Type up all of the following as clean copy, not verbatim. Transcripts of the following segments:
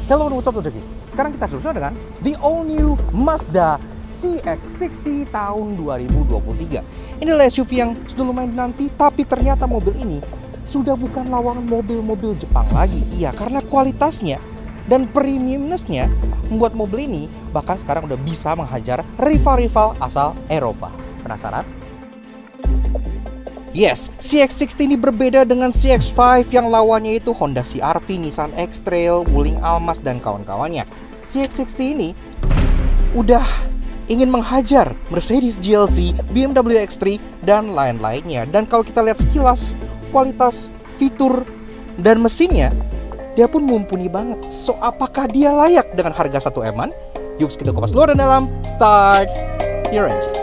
Hello, what's up, Tojoki? Sekarang kita bersama dengan the all new Mazda CX-60 tahun 2023. Ini adalah SUV yang sudah lumayan dinanti, tapi ternyata mobil ini sudah bukan lawan mobil-mobil Jepang lagi. Iya, karena kualitasnya dan premiumness-nya membuat mobil ini bahkan sekarang udah bisa menghajar rival-rival asal Eropa. Penasaran? Yes, CX-60 ini berbeda dengan CX-5 yang lawannya itu Honda CR-V, Nissan X-Trail, Wuling Almas, dan kawan-kawannya. CX-60 ini udah ingin menghajar Mercedes GLC, BMW X3, dan lain-lainnya. Dan kalau kita lihat sekilas, kualitas, fitur, dan mesinnya, dia pun mumpuni banget. So, apakah dia layak dengan harga 1 M-an? Yuk kita kupas luar dan dalam. Start your engine.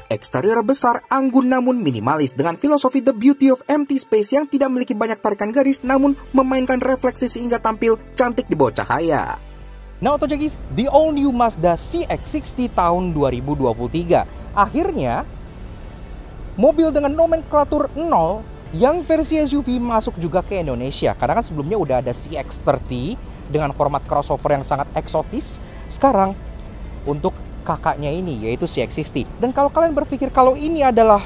Eksterior besar, anggun namun minimalis dengan filosofi the beauty of empty space yang tidak memiliki banyak tarikan garis namun memainkan refleksi sehingga tampil cantik di bawah cahaya. Nah, Otojokis, the all new Mazda CX-60 tahun 2023. Akhirnya, mobil dengan nomenklatur 0 yang versi SUV masuk juga ke Indonesia. Karena kan sebelumnya udah ada CX-30 dengan format crossover yang sangat eksotis. Sekarang, untuk kakaknya ini yaitu CX-60. Dan kalau kalian berpikir kalau ini adalah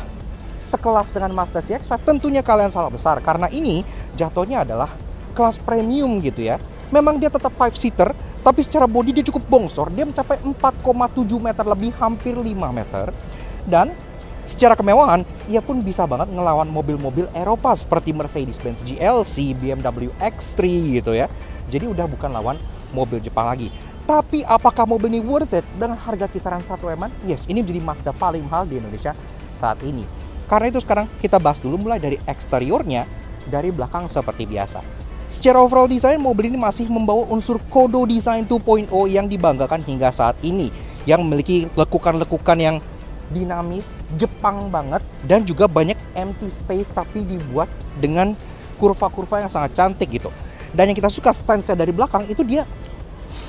sekelas dengan Mazda CX-5, tentunya kalian salah besar karena ini jatuhnya adalah kelas premium gitu ya. Memang dia tetap 5-seater, tapi secara bodi dia cukup bongsor. Dia mencapai 4,7 meter lebih, hampir 5 meter. Dan secara kemewahan, ia pun bisa banget ngelawan mobil-mobil Eropa seperti Mercedes-Benz GLC, BMW X3 gitu ya. Jadi udah bukan lawan mobil Jepang lagi. Tapi apakah mobil ini worth it dengan harga kisaran 1 M-an? Yes, ini menjadi Mazda paling mahal di Indonesia saat ini. Karena itu sekarang kita bahas dulu mulai dari eksteriornya, dari belakang seperti biasa. Secara overall design, mobil ini masih membawa unsur Kodo Design 2.0 yang dibanggakan hingga saat ini. Yang memiliki lekukan-lekukan yang dinamis, Jepang banget, dan juga banyak empty space tapi dibuat dengan kurva-kurva yang sangat cantik gitu. Dan yang kita suka stance-nya dari belakang itu dia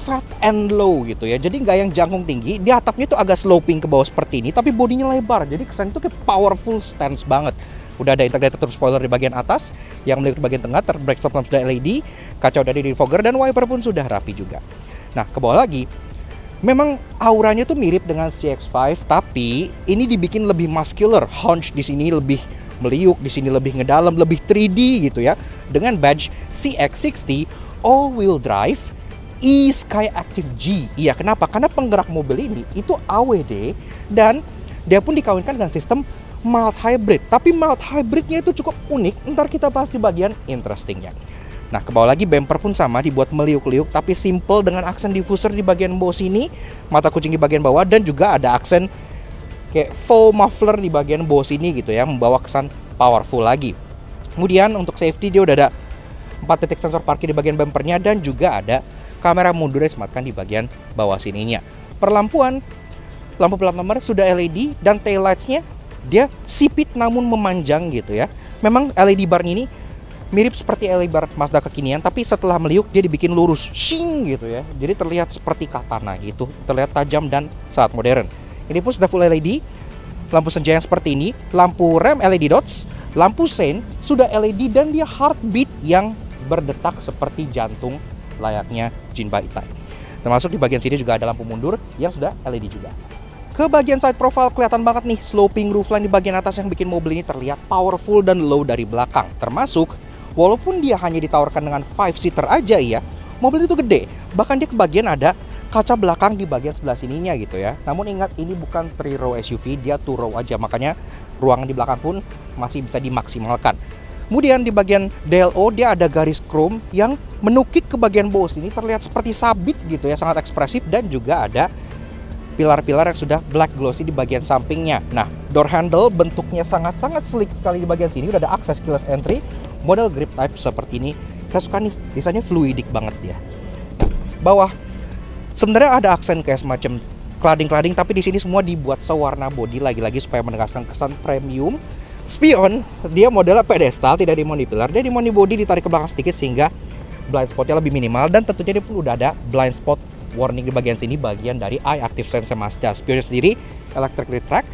fat and low gitu ya. Jadi nggak yang jangkung tinggi, di atapnya itu agak sloping ke bawah seperti ini, tapi bodinya lebar. Jadi kesan itu kayak powerful stance banget. Udah ada integrated spoiler di bagian atas, yang melihat di bagian tengah, brake stop lamp sudah LED, kacau dari defogger, dan wiper pun sudah rapi juga. Nah, ke bawah lagi, memang auranya tuh mirip dengan CX-5, tapi ini dibikin lebih muscular. Haunch di sini lebih meliuk, di sini lebih ngedalam, lebih 3D gitu ya. Dengan badge CX-60 all-wheel drive E-Sky Active G. Iya, kenapa? Karena penggerak mobil ini itu AWD dan dia pun dikawinkan dengan sistem mild hybrid. Tapi mild hybridnya itu cukup unik. Ntar kita bahas di bagian interestingnya. Nah, ke bawah lagi bumper pun sama, dibuat meliuk-liuk tapi simple dengan aksen diffuser di bagian bawah sini, mata kucing di bagian bawah, dan juga ada aksen kayak faux muffler di bagian bawah sini gitu ya, membawa kesan powerful lagi. Kemudian untuk safety dia udah ada 4 titik sensor parkir di bagian bumpernya dan juga ada kamera mundur yang disematkan di bagian bawah sininya. Perlampuan, lampu plat nomor sudah LED dan taillights-nya dia sipit namun memanjang gitu ya. Memang LED bar ini mirip seperti LED bar Mazda kekinian, tapi setelah meliuk dia dibikin lurus, shing gitu ya. Jadi terlihat seperti katana gitu, terlihat tajam dan sangat modern. Ini pun sudah full LED, lampu senja yang seperti ini, lampu rem LED dots, lampu sein sudah LED dan dia heartbeat yang berdetak seperti jantung layaknya Jinba E-Type. Termasuk di bagian sini juga ada lampu mundur yang sudah LED juga. Ke bagian side profile kelihatan banget nih sloping roofline di bagian atas yang bikin mobil ini terlihat powerful dan low dari belakang. Termasuk, walaupun dia hanya ditawarkan dengan 5-seater aja ya, mobil itu gede. Bahkan dia kebagian ada kaca belakang di bagian sebelah sininya gitu ya. Namun ingat, ini bukan 3-row SUV, dia 2-row aja. Makanya ruangan di belakang pun masih bisa dimaksimalkan. Kemudian di bagian DLO dia ada garis chrome yang menukik ke bagian bawah sini, terlihat seperti sabit gitu ya, sangat ekspresif. Dan juga ada pilar-pilar yang sudah black glossy di bagian sampingnya. Nah, door handle bentuknya sangat-sangat sleek sekali di bagian sini. Udah ada akses keyless entry, model grip type seperti ini. Kita suka nih, desainnya fluidik banget dia. Bawah sebenarnya ada aksen kayak semacam cladding, tapi di sini semua dibuat sewarna body lagi-lagi supaya menegaskan kesan premium. Spion dia modelnya pedestal, tidak dimount di pilar, dia dimount di body, ditarik ke belakang sedikit sehingga blind spotnya lebih minimal. Dan tentunya dia pun udah ada blind spot warning di bagian sini, bagian dari Eye Active Sense Mazda. Spionnya sendiri electric retract,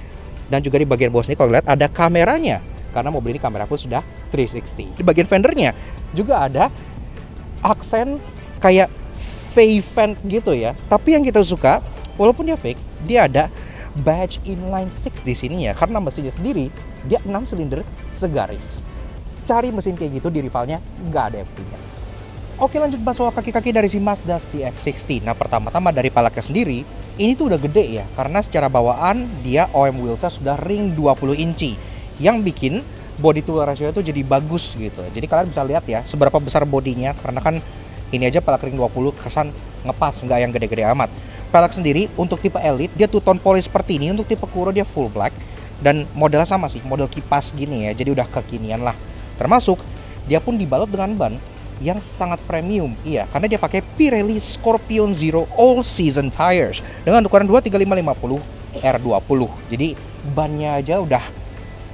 dan juga di bagian bawah sini kalau lihat ada kameranya, karena mobil ini kamera pun sudah 360. Di bagian fendernya juga ada aksen kayak fake vent gitu ya. Tapi yang kita suka, walaupun dia fake, dia ada badge inline 6 di sini ya, karena mesinnya sendiri dia 6 silinder segaris. Cari mesin kayak gitu di rivalnya nggak ada yang punya. Oke, lanjut bahas soal kaki-kaki dari si Mazda CX-60. Nah, pertama-tama dari palaknya sendiri, ini tuh udah gede ya, karena secara bawaan dia OM wheelsnya sudah ring 20 inci, yang bikin body to ratio itu jadi bagus gitu. Jadi kalian bisa lihat ya seberapa besar bodinya, karena kan ini aja palak ring 20 kesan ngepas, nggak yang gede-gede amat. Palak sendiri untuk tipe Elite dia two-tone polish seperti ini, untuk tipe Kuro dia full black, dan modelnya sama sih, model kipas gini ya, jadi udah kekinian lah. Termasuk dia pun dibalut dengan ban yang sangat premium, iya, karena dia pakai Pirelli Scorpion Zero All Season Tires dengan ukuran 235/50 R20. Jadi bannya aja udah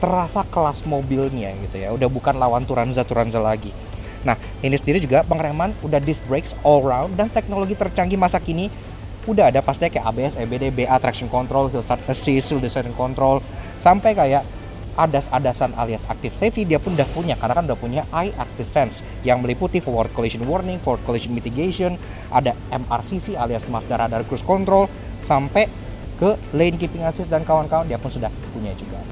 terasa kelas mobilnya gitu ya, udah bukan lawan Turanza lagi. Nah, ini sendiri juga pengereman udah disc brakes all round, dan teknologi tercanggih masa kini udah ada pastinya kayak ABS, EBD, BA, traction control, hill start assist, hill descent control, sampai kayak adas-adasan alias active safety dia pun udah punya, karena kan udah punya Eye Active Sense yang meliputi forward collision warning, forward collision mitigation, ada MRCC alias Mazda Radar Cruise Control, sampai ke lane keeping assist dan kawan-kawan dia pun sudah punya juga.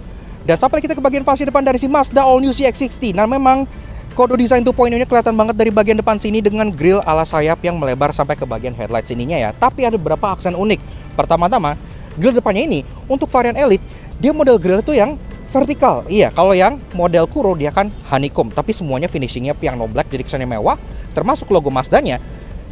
Dan sampai kita ke bagian fascia depan dari si Mazda All New CX-60. Nah, memang kode desain 2.0-nya kelihatan banget dari bagian depan sini dengan grill ala sayap yang melebar sampai ke bagian headlight sininya ya. Tapi ada beberapa aksen unik. Pertama-tama, grill depannya ini untuk varian Elite, dia model grill itu yang vertikal. Iya, kalau yang model Kuro dia kan honeycomb, tapi semuanya finishingnya piano black, jadi kesannya mewah. Termasuk logo Mazdanya,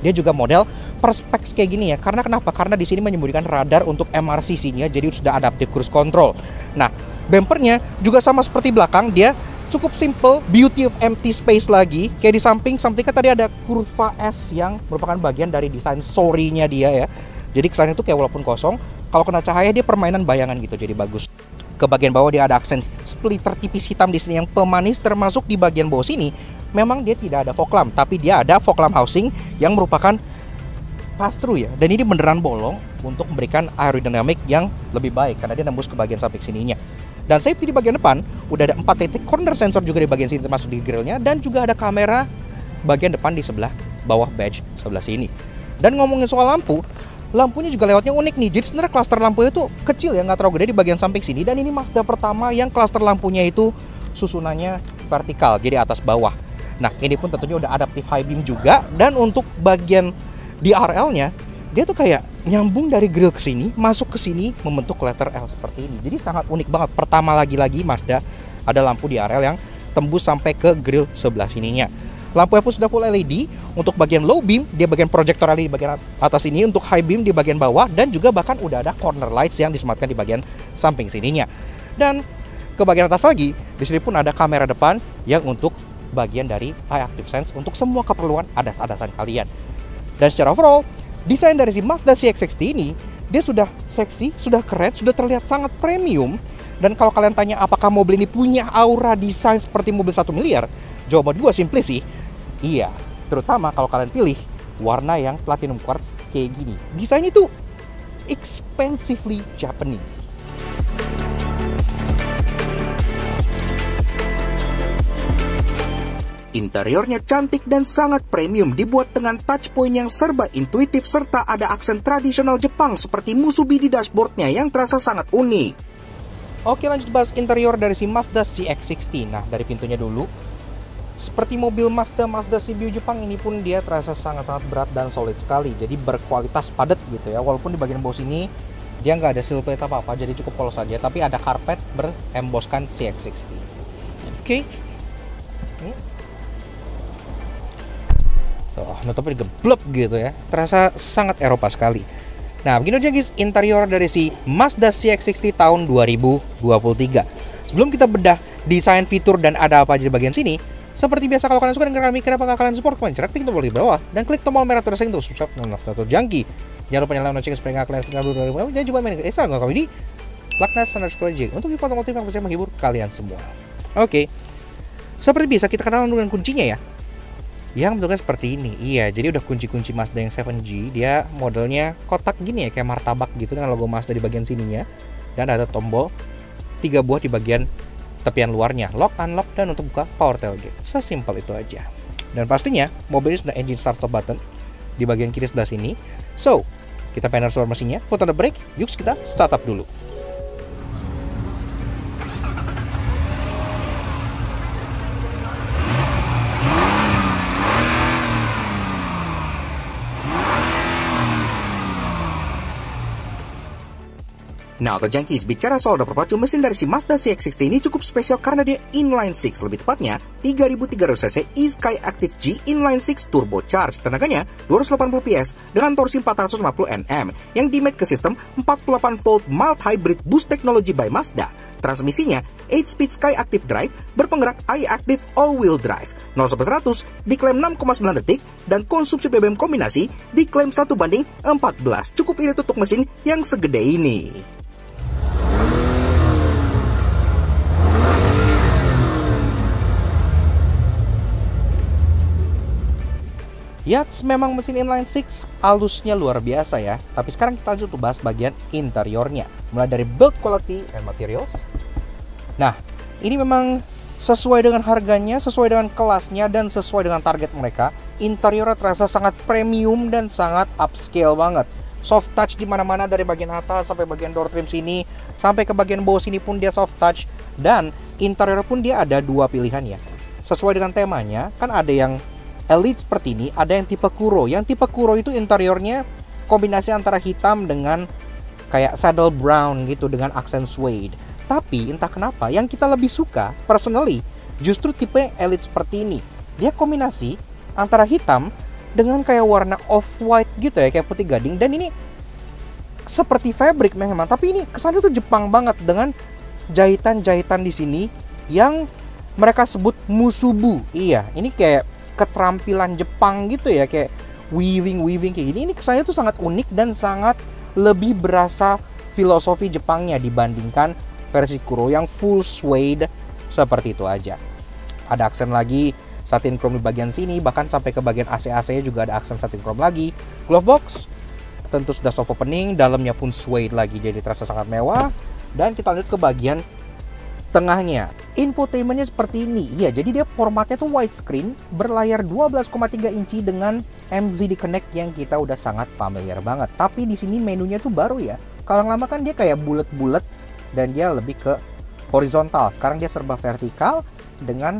dia juga model perspex kayak gini ya. Karena kenapa? Karena di sini menyembunyikan radar untuk MRCC-nya, jadi sudah adaptive cruise control. Nah, bumpernya juga sama seperti belakang, dia cukup simple, beauty of empty space lagi. Kayak di sampingnya tadi ada kurva S yang merupakan bagian dari desain sorry-nya dia ya. Jadi kesannya tuh kayak walaupun kosong, kalau kena cahaya dia permainan bayangan gitu, jadi bagus. Ke bagian bawah dia ada aksen splitter tipis hitam di sini yang pemanis, termasuk di bagian bawah sini memang dia tidak ada fog lamp, tapi dia ada fog lamp housing yang merupakan pass-through ya. Dan ini beneran bolong untuk memberikan aerodinamik yang lebih baik karena dia nembus ke bagian samping sininya. Dan safety di bagian depan udah ada 4 titik corner sensor juga di bagian sini termasuk di grillnya, dan juga ada kamera bagian depan di sebelah bawah badge sebelah sini. Dan ngomongin soal lampu, lampunya juga lewatnya unik nih. Jadi sebenarnya klaster lampunya itu kecil ya, nggak terlalu gede di bagian samping sini. Dan ini Mazda pertama yang klaster lampunya itu susunannya vertikal, jadi atas bawah. Nah, ini pun tentunya udah adaptive high beam juga. Dan untuk bagian DRL-nya, dia tuh kayak nyambung dari grill ke sini, masuk ke sini, membentuk letter L seperti ini. Jadi sangat unik banget. Pertama lagi Mazda ada lampu DRL yang tembus sampai ke grill sebelah sininya. Lampunya pun sudah full LED. Untuk bagian low beam, dia bagian projector LED di bagian atas ini. Untuk high beam di bagian bawah. Dan juga bahkan udah ada corner lights yang disematkan di bagian samping sininya. Dan ke bagian atas lagi, di sini pun ada kamera depan yang untuk bagian dari Eye Active Sense untuk semua keperluan adas-adasan kalian. Dan secara overall, desain dari si Mazda CX-60 ini, dia sudah seksi, sudah keren, sudah terlihat sangat premium. Dan kalau kalian tanya apakah mobil ini punya aura desain seperti mobil 1 miliar, jawaban gue simply sih, iya. Terutama kalau kalian pilih warna yang platinum quartz kayak gini. Desain itu expensively Japanese. Interiornya cantik dan sangat premium, dibuat dengan touch point yang serba intuitif serta ada aksen tradisional Jepang seperti musubi di dashboardnya yang terasa sangat unik. Oke, lanjut bahas interior dari si Mazda CX-60. Nah, dari pintunya dulu. Seperti mobil Mazda CBU Jepang, ini pun dia terasa sangat-sangat berat dan solid sekali. Jadi berkualitas padat gitu ya. Walaupun di bagian bawah sini dia nggak ada sill plate apa-apa, jadi cukup polos saja. Tapi ada karpet beremboskan CX-60. Oke. Tuh, nutupnya geblek gitu ya. Terasa sangat Eropa sekali. Nah, begini aja guys interior dari si Mazda CX-60 tahun 2023. Sebelum kita bedah desain, fitur, dan ada apa aja di bagian sini, seperti biasa kalau kalian suka dengan kami, kenapa kalian support, kalian klik tombol di bawah dan klik tombol merah terusing untuk subscribe dan satu jangki. Jangan lupa nyalakan lonceng supaya kalian dan juga main ke Instagram kami di Laknas_J untuk info otomotif yang bisa menghibur kalian semua. Oke. Seperti biasa kita kenalan dengan kuncinya ya. Yang bentuknya seperti ini. Iya, jadi udah kunci-kunci Mazda yang 7G. Dia modelnya kotak gini ya, kayak martabak gitu dengan logo Mazda di bagian sininya. Dan ada tombol 3 buah di bagian tepian luarnya, lock, unlock, dan untuk buka power tailgate. Sesimpel itu aja. Dan pastinya mobil ini sudah engine start stop button di bagian kiri sebelah sini. So, kita pengen suara mesinnya, put on the brake, yuk kita startup dulu. Nah, Auto Junkies, bicara soal perpacu mesin dari si Mazda CX-60 ini cukup spesial karena dia inline 6, lebih tepatnya 3300cc e-Sky Active G inline 6 turbocharged. Tenaganya 280 PS dengan torsi 450 Nm yang dimate ke sistem 48 volt mild hybrid boost technology by Mazda. Transmisinya 8-speed Sky Active Drive berpenggerak i-Active all-wheel drive. 0-100 diklaim 6,9 detik dan konsumsi BBM kombinasi diklaim 1:14. Cukup irit untuk mesin yang segede ini. Yats, memang mesin inline 6 halusnya luar biasa ya. Tapi sekarang kita lanjut bahas bagian interiornya. Mulai dari build quality and materials. Nah, ini memang sesuai dengan harganya, sesuai dengan kelasnya, dan sesuai dengan target mereka. Interiornya terasa sangat premium dan sangat upscale banget. Soft touch di mana-mana dari bagian atas sampai bagian door trim sini, sampai ke bagian bawah sini pun dia soft touch. Dan interior pun dia ada dua pilihan ya. Sesuai dengan temanya, kan ada yang Elite seperti ini, ada yang tipe Kuro. Yang tipe Kuro itu interiornya kombinasi antara hitam dengan kayak saddle brown gitu dengan aksen suede. Tapi entah kenapa yang kita lebih suka personally justru tipe Elite seperti ini. Dia kombinasi antara hitam dengan kayak warna off-white gitu ya, kayak putih gading. Dan ini seperti fabric memang, tapi ini kesannya tuh Jepang banget dengan jahitan-jahitan di sini yang mereka sebut musubu. Iya, ini kayak keterampilan Jepang gitu ya, kayak weaving kayak gini. Ini kesannya tuh sangat unik dan sangat lebih berasa filosofi Jepangnya dibandingkan versi Kuro yang full suede seperti itu aja. Ada aksen lagi satin chrome di bagian sini, bahkan sampai ke bagian AC-nya juga ada aksen satin chrome lagi. Glove box tentu sudah soft opening, dalamnya pun suede lagi, jadi terasa sangat mewah. Dan kita lanjut ke bagian tengahnya. Infotainmentnya seperti ini. Ya, jadi dia formatnya tuh widescreen berlayar 12,3 inci dengan MZD Connect yang kita udah sangat familiar banget. Tapi di sini menunya tuh baru ya. Kalau yang lama kan dia kayak bulat-bulat dan dia lebih ke horizontal. Sekarang dia serba vertikal dengan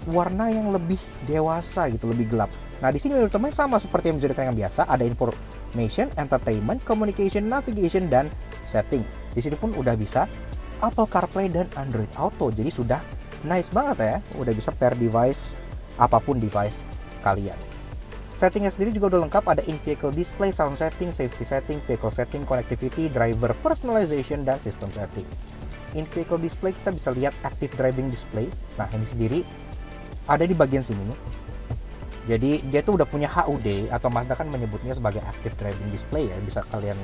warna yang lebih dewasa gitu, lebih gelap. Nah, di sini menu utamanya sama seperti MZD Connect yang biasa, ada information, entertainment, communication, navigation, dan setting. Di sini pun udah bisa Apple CarPlay dan Android Auto, jadi sudah nice banget ya, udah bisa pair device apapun device kalian. Settingnya sendiri juga udah lengkap, ada in-vehicle display, sound setting, safety setting, vehicle setting, connectivity, driver personalization, dan system setting. In-vehicle display kita bisa lihat active driving display. Nah, ini sendiri ada di bagian sini nih. Jadi dia tuh udah punya HUD, atau Mazda kan menyebutnya sebagai active driving display ya. Bisa kalian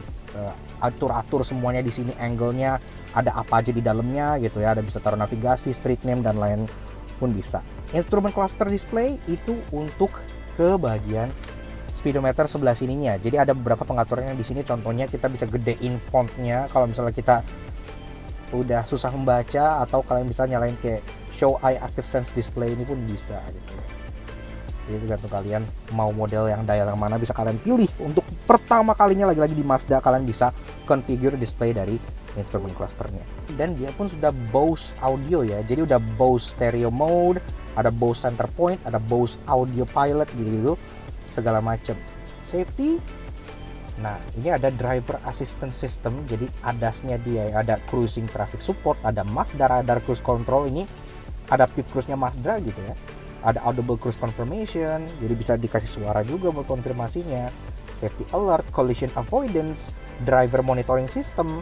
atur-atur semuanya di sini, angle-nya, ada apa aja di dalamnya gitu ya. Ada bisa taruh navigasi, street name, dan lain pun bisa. Instrument cluster display itu untuk ke bagian speedometer sebelah sininya. Jadi ada beberapa pengaturan yang di sini. Contohnya kita bisa gedein fontnya kalau misalnya kita udah susah membaca, atau kalian bisa nyalain kayak show eye active sense display, ini pun bisa gitu. Jadi tergantung kalian mau model yang dial yang mana bisa kalian pilih. Untuk pertama kalinya lagi-lagi di Mazda kalian bisa configure display dari instrument clusternya. Dan dia pun sudah Bose audio ya. Jadi udah Bose stereo mode, ada Bose center point, ada Bose audio pilot gitu-gitu segala macam. Safety. Nah, ini ada driver assistance system. Jadi ADAS-nya dia ada cruising traffic support, ada Mazda radar cruise control, ini adaptive cruise-nya Mazda gitu ya. Ada audible cruise confirmation, jadi bisa dikasih suara juga buat konfirmasinya. Safety alert, collision avoidance, driver monitoring system.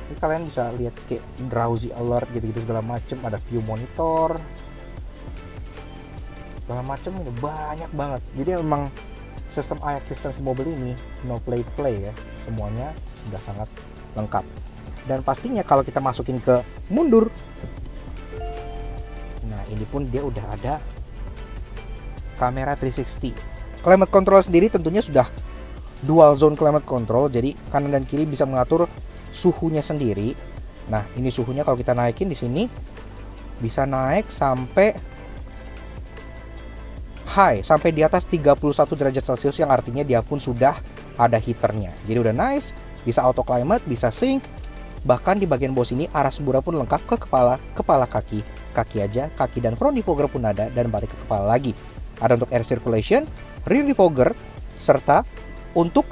Ini kalian bisa lihat kayak drowsy alert gitu-gitu segala macem. Ada view monitor, segala macem, ini banyak banget. Jadi memang sistem active sense mobil ini no play ya, semuanya sudah sangat lengkap. Dan pastinya kalau kita masukin ke mundur, nah ini pun dia udah ada kamera 360. Climate control sendiri tentunya sudah dual zone climate control, jadi kanan dan kiri bisa mengatur suhunya sendiri. Nah ini suhunya kalau kita naikin di sini bisa naik sampai high, sampai di atas 31 derajat Celcius, yang artinya dia pun sudah ada heaternya. Jadi udah nice, bisa auto climate, bisa sync. Bahkan di bagian bawah sini arah semburan pun lengkap ke kepala, kaki aja, kaki dan front defogger pun ada, dan balik ke kepala lagi. Ada untuk air circulation, rear defogger, serta untuk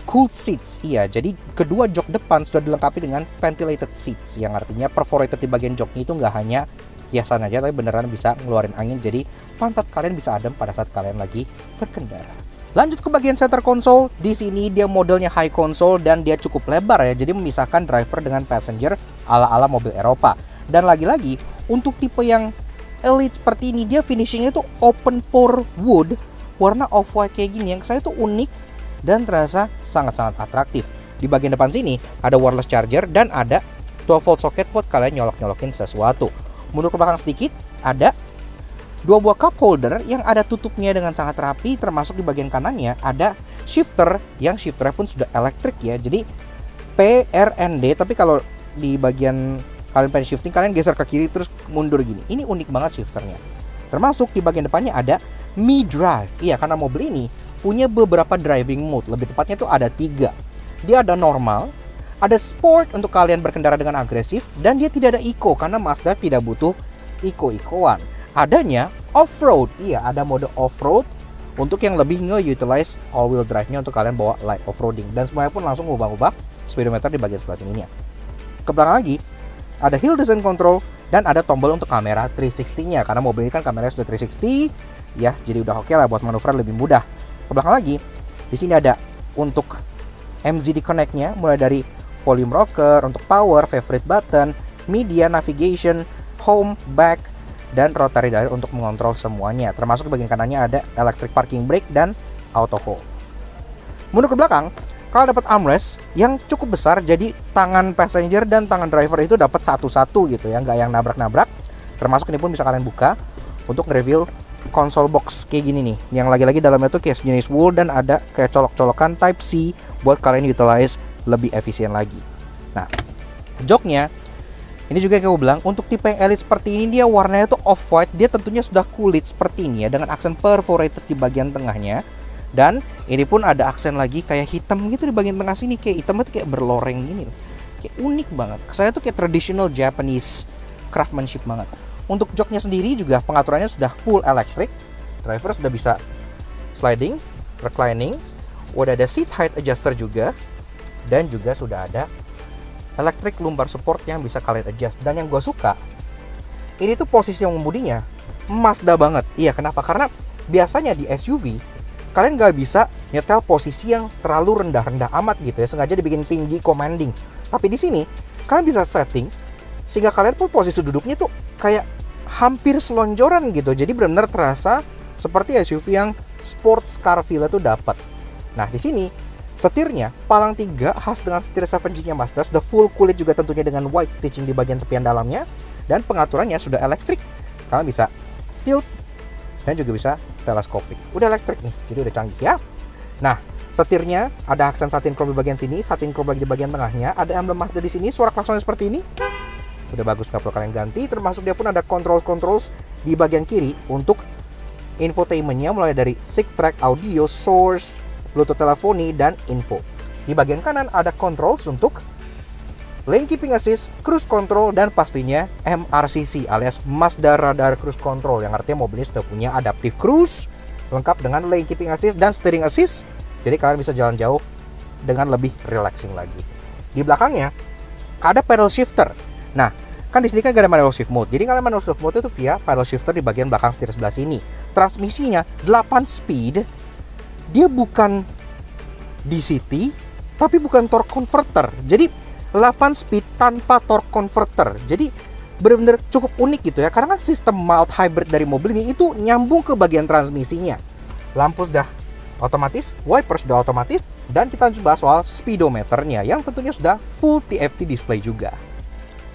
cooled seats. Iya, jadi kedua jok depan sudah dilengkapi dengan ventilated seats, yang artinya perforated di bagian joknya itu nggak hanya hiasan aja, tapi beneran bisa ngeluarin angin, jadi pantat kalian bisa adem pada saat kalian lagi berkendara. Lanjut ke bagian center console. Di sini dia modelnya high console dan dia cukup lebar ya, jadi memisahkan driver dengan passenger ala-ala mobil Eropa. Dan lagi-lagi untuk tipe yang elite seperti ini, dia finishingnya tuh open pore wood warna off-white kayak gini, yang saya tuh unik dan terasa sangat-sangat atraktif. Di bagian depan sini ada wireless charger dan ada 12 volt socket buat kalian nyolok-nyolokin sesuatu. Mundur ke belakang sedikit, ada dua buah cup holder yang ada tutupnya dengan sangat rapi, termasuk di bagian kanannya ada shifter, yang shifternya pun sudah elektrik ya, jadi PRND. Tapi kalau di bagian kalian pengen shifting, kalian geser ke kiri terus mundur gini. Ini unik banget shifternya. Termasuk di bagian depannya ada Mi Drive. Iya, karena mobil ini punya beberapa driving mode, lebih tepatnya tuh ada 3. Dia ada normal, ada sport untuk kalian berkendara dengan agresif, dan dia tidak ada eco karena Mazda tidak butuh eco-ecoan. Adanya off-road. Iya, ada mode off-road untuk yang lebih nge-utilize all-wheel drive-nya untuk kalian bawa light off-roading. Dan semuanya pun langsung ubah-ubah speedometer di bagian sebelah sini ya. Ke belakang lagi, ada hill descent control dan ada tombol untuk kamera 360-nya. Karena mobil ini kan kameranya sudah 360, ya, jadi udah oke lah buat manuver lebih mudah. Ke belakang lagi, di sini ada untuk MZD Connect-nya, mulai dari volume rocker, untuk power, favorite button, media, navigation, home, back, dan rotary dial untuk mengontrol semuanya. Termasuk di bagian kanannya ada electric parking brake dan auto hold. Mundur ke belakang, kalau dapat armrest yang cukup besar, jadi tangan passenger dan tangan driver itu dapat satu-satu gitu ya, nggak yang nabrak-nabrak. Termasuk ini pun bisa kalian buka untuk reveal console box kayak gini nih, yang lagi-lagi dalamnya tuh kayak sejenis wool dan ada kayak colok-colokan Type C buat kalian utilize lebih efisien lagi. Nah, joknya ini juga yang aku bilang, untuk tipe yang elite seperti ini dia warnanya tuh off-white. Dia tentunya sudah kulit seperti ini ya, dengan aksen perforated di bagian tengahnya. Dan ini pun ada aksen lagi kayak hitam gitu di bagian tengah sini, kayak hitamnya tuh kayak berloreng gini loh. Kayak unik banget. Saya tuh kayak traditional Japanese craftsmanship banget. Untuk joknya sendiri juga pengaturannya sudah full electric. Driver sudah bisa sliding, reclining. Udah ada seat height adjuster juga. Dan juga sudah ada electric lumbar support yang bisa kalian adjust. Dan yang gue suka, ini tuh posisi yang mengemudinya Mazda banget. Iya, kenapa? Karena biasanya di SUV kalian gak bisa nyetel posisi yang terlalu rendah-rendah amat gitu ya, sengaja dibikin tinggi, commanding. Tapi di sini kalian bisa setting sehingga kalian pun posisi duduknya tuh kayak hampir selonjoran gitu. Jadi benar-benar terasa seperti SUV yang sports car feel itu dapat. Nah, di sini setirnya palang 3 khas dengan setir 7G-nya Mazda, sudah full kulit juga tentunya dengan white stitching di bagian tepian dalamnya, dan pengaturannya sudah elektrik. Kalian bisa tilt dan juga bisa teleskopik. Udah elektrik nih, jadi udah canggih ya. Nah, setirnya ada aksen satin chrome di bagian sini, satin chrome lagi di bagian tengahnya, ada emblem Mazda di sini, suara klaksonnya seperti ini. Udah bagus, nggak perlu kalian ganti. Termasuk dia pun ada controls Di bagian kiri untuk infotainmentnya mulai dari SIG track, audio, source, Bluetooth teleponi, dan info. Di bagian kanan ada controls untuk lane keeping assist, cruise control, dan pastinya MRCC alias Mazda Radar Cruise Control, yang artinya mobil ini sudah punya adaptive cruise lengkap dengan lane keeping assist dan steering assist. Jadi kalian bisa jalan jauh dengan lebih relaxing lagi. Di belakangnya ada pedal shifter. Nah, kan di sini kan gak ada manual shift mode. Jadi kalian manual shift mode itu via pedal shifter di bagian belakang setir sebelah sini. Transmisinya 8 speed. Dia bukan DCT, tapi bukan torque converter. Jadi 8 speed tanpa torque converter. Jadi benar-benar cukup unik gitu ya. Karena kan sistem mild hybrid dari mobil ini itu nyambung ke bagian transmisinya. Lampu sudah otomatis, wipers sudah otomatis, dan kita lanjut bahas soal speedometernya yang tentunya sudah full TFT display juga.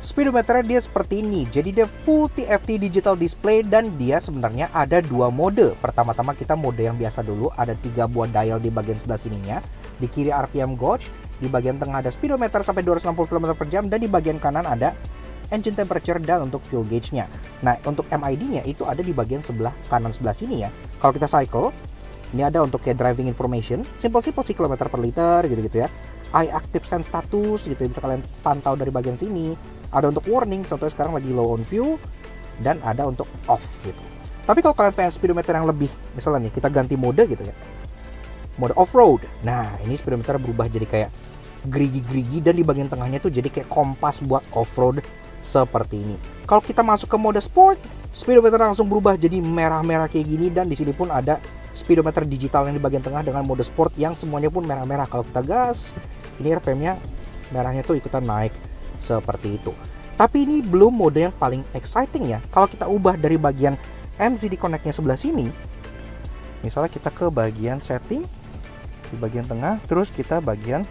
Speedometernya dia seperti ini, jadi dia full TFT digital display dan dia sebenarnya ada dua mode. Pertama-tama kita mode yang biasa dulu, ada 3 buah dial di bagian sebelah sininya. Di kiri RPM gauge, di bagian tengah ada speedometer sampai 260 km/jam, dan di bagian kanan ada engine temperature dan untuk fuel gauge-nya. Nah, untuk MID-nya itu ada di bagian sebelah kanan sebelah sini ya. Kalau kita cycle, ini ada untuk kayak driving information, simple-simple sih, kilometer per liter gitu-gitu ya. Eye active sense status gitu, bisa kalian pantau dari bagian sini. Ada untuk warning, contohnya sekarang lagi low on view, dan ada untuk off gitu. Tapi kalau kalian pengen speedometer yang lebih, misalnya nih kita ganti mode gitu ya, mode off-road. Nah, ini speedometer berubah jadi kayak gerigi-gerigi, dan di bagian tengahnya tuh jadi kayak kompas buat off-road seperti ini. Kalau kita masuk ke mode sport, speedometer langsung berubah jadi merah-merah kayak gini, dan di sini pun ada speedometer digital yang di bagian tengah dengan mode sport yang semuanya pun merah-merah. Kalau kita gas, ini RPM-nya merahnya tuh ikutan naik seperti itu. Tapi ini belum mode yang paling exciting ya. Kalau kita ubah dari bagian MZD Connect-nya sebelah sini, misalnya kita ke bagian setting di bagian tengah, terus kita bagian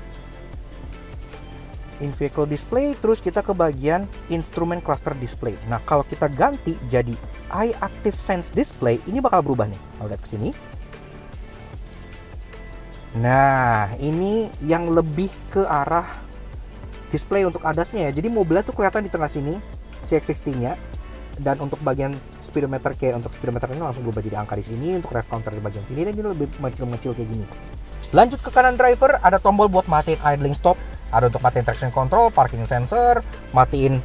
in-vehicle display, terus kita ke bagian instrument cluster display. Nah, kalau kita ganti jadi Eye Active Sense Display, ini bakal berubah nih. Kalau lihat ke sini. Nah, ini yang lebih ke arah display untuk ADAS-nya ya. Jadi mobilnya tuh kelihatan di tengah sini CX-60-nya, dan untuk bagian speedometer kayak untuk speedometer ini langsung berubah jadi angka di sini, untuk rev counter di bagian sini, dan ini lebih mengecil kayak gini. Lanjut ke kanan driver, ada tombol buat matiin idling stop, ada untuk matiin traction control, parking sensor, matiin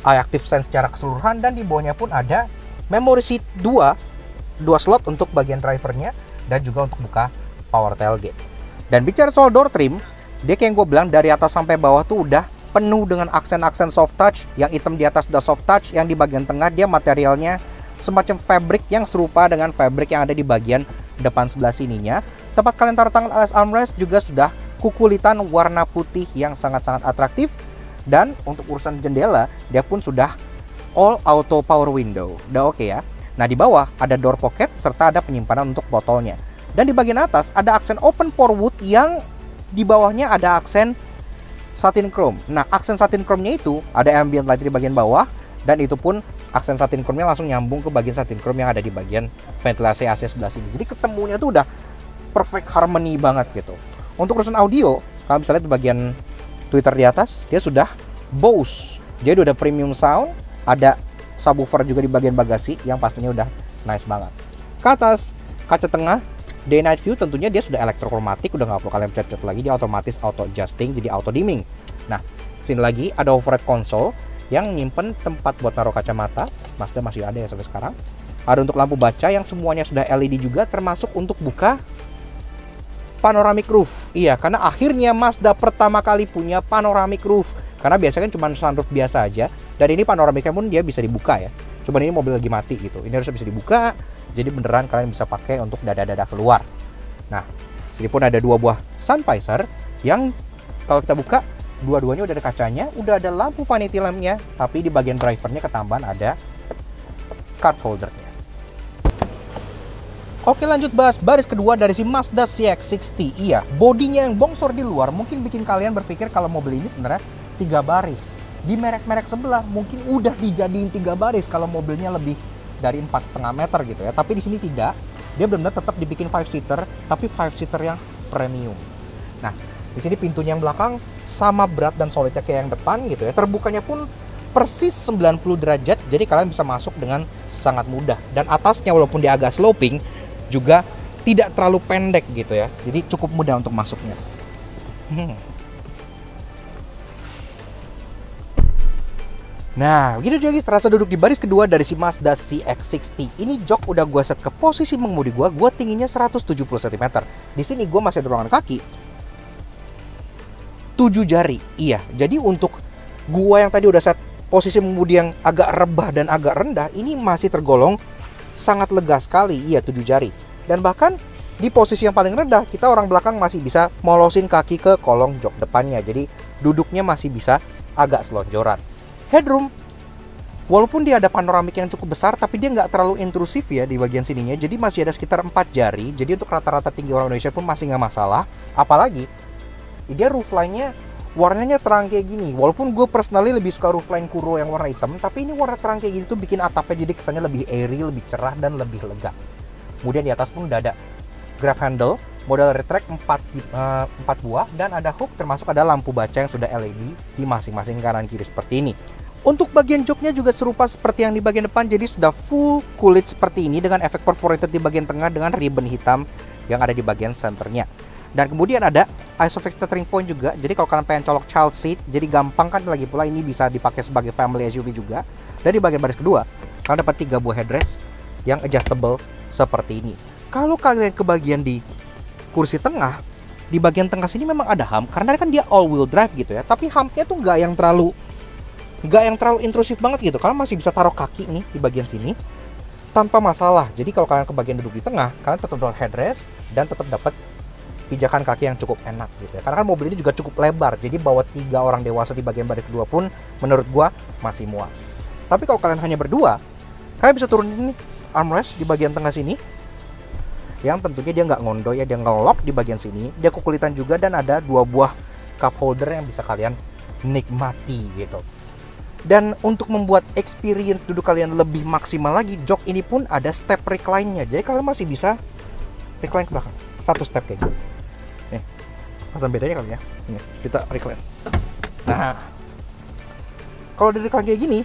eye active sense secara keseluruhan, dan di bawahnya pun ada memory seat 2 slot untuk bagian drivernya, dan juga untuk buka power tailgate. Dan bicara soal door trim, dia kayak yang gue bilang dari atas sampai bawah tuh udah penuh dengan aksen-aksen soft touch. Yang hitam di atas udah soft touch, yang di bagian tengah dia materialnya semacam fabric yang serupa dengan fabric yang ada di bagian depan sebelah sininya. Tempat kalian taruh tangan alias armrest juga sudah kukulitan warna putih yang sangat-sangat atraktif. Dan untuk urusan jendela, dia pun sudah all auto power window. Udah oke ya. Nah, di bawah ada door pocket serta ada penyimpanan untuk botolnya. Dan di bagian atas ada aksen open pore wood yang di bawahnya ada aksen satin chrome. Nah, aksen satin chrome-nya itu ada ambient light di bagian bawah, dan itu pun aksen satin chrome-nya langsung nyambung ke bagian satin chrome yang ada di bagian ventilasi AC sebelah sini. Jadi ketemunya tuh udah perfect harmony banget gitu. Untuk urusan audio, kalian bisa lihat di bagian tweeter di atas, dia sudah Bose. Jadi udah premium sound, ada subwoofer juga di bagian bagasi yang pastinya udah nice banget. Ke atas, kaca tengah day night view tentunya dia sudah elektrokromatik, udah nggak perlu kalian pencet-pencet lagi, dia otomatis auto adjusting jadi auto dimming. Nah, sini lagi ada overhead console yang nyimpen tempat buat naruh kacamata. Mazda masih ada ya sampai sekarang. Ada untuk lampu baca yang semuanya sudah LED juga, termasuk untuk buka panoramic roof. Iya, karena akhirnya Mazda pertama kali punya panoramic roof. Karena biasanya kan cuma sunroof biasa aja, dan ini panoramiknya pun dia bisa dibuka ya. Cuman ini mobil lagi mati gitu. Ini harusnya bisa dibuka. Jadi beneran kalian bisa pakai untuk dada-dada keluar. Nah, ini pun ada 2 buah sun visor yang kalau kita buka, dua-duanya udah ada kacanya, udah ada lampu vanity lamp-nya, tapi di bagian drivernya ketambahan ada card holder-nya. Oke, lanjut bahas baris kedua dari si Mazda CX-60. Iya, bodinya yang bongsor di luar mungkin bikin kalian berpikir kalau mobil ini sebenarnya 3 baris. Di merek-merek sebelah mungkin udah dijadiin 3 baris kalau mobilnya lebih dari 4,5 meter gitu ya. Tapi di sini tidak. Dia benar-benar tetap dibikin 5-seater, tapi 5-seater yang premium. Nah, di sini pintunya yang belakang sama berat dan solidnya kayak yang depan gitu ya. Terbukanya pun persis 90 derajat, jadi kalian bisa masuk dengan sangat mudah. Dan atasnya walaupun dia agak sloping juga tidak terlalu pendek gitu ya, jadi cukup mudah untuk masuknya. Nah, begitu juga guys, rasa duduk di baris kedua dari si Mazda CX-60. Ini jok udah gue set ke posisi mengemudi gue tingginya 170 cm. Di sini gue masih ada ruangan kaki 7 jari. Iya, jadi untuk gue yang tadi udah set posisi mengemudi yang agak rebah dan agak rendah, ini masih tergolong sangat lega sekali. Iya, 7 jari. Dan bahkan di posisi yang paling rendah, kita orang belakang masih bisa molosin kaki ke kolong jok depannya. Jadi duduknya masih bisa agak selonjoran. Headroom, walaupun dia ada panoramik yang cukup besar, tapi dia nggak terlalu intrusif ya di bagian sininya. Jadi masih ada sekitar 4 jari. Jadi untuk rata-rata tinggi orang Indonesia pun masih nggak masalah. Apalagi dia roofline-nya warnanya terang kayak gini. Walaupun gue personally lebih suka roofline Kuro yang warna hitam, tapi ini warna terang kayak gini tuh bikin atapnya jadi kesannya lebih airy, lebih cerah, dan lebih lega. Kemudian di atas pun udah ada grab handle, model retract 4 buah, dan ada hook, termasuk ada lampu baca yang sudah LED di masing-masing kanan kiri seperti ini. Untuk bagian joknya juga serupa seperti yang di bagian depan, jadi sudah full kulit seperti ini dengan efek perforated di bagian tengah dengan ribbon hitam yang ada di bagian centernya. Dan kemudian ada isofix tethering point juga, jadi kalau kalian pengen colok child seat, jadi gampang kan, lagi pula ini bisa dipakai sebagai family SUV juga. Dan di bagian baris kedua, kalian dapat 3 buah headrest yang adjustable seperti ini. Kalau kalian ke bagian di kursi tengah, di bagian tengah sini memang ada hump, karena kan dia all wheel drive gitu ya, tapi humpnya tuh nggak yang terlalu intrusif banget gitu. Kalian masih bisa taruh kaki nih di bagian sini tanpa masalah. Jadi kalau kalian ke bagian duduk di tengah, kalian tetap dapat headrest dan tetap dapat pijakan kaki yang cukup enak gitu ya. Karena kan mobil ini juga cukup lebar, jadi bawa 3 orang dewasa di bagian baris kedua pun menurut gua masih muat. Tapi kalau kalian hanya berdua, kalian bisa turunin nih armrest di bagian tengah sini, yang tentunya dia nggak ngondo ya, dia nge-lock di bagian sini, dia kukulitan juga, dan ada 2 buah cup holder yang bisa kalian nikmati gitu. Dan untuk membuat experience duduk kalian lebih maksimal lagi, jok ini pun ada step recline-nya. Jadi kalian masih bisa recline ke belakang, 1 step kayak gitu. Nih, pasang bedanya kali ya. Ini kita recline. Nah, kalau di recline kayak gini,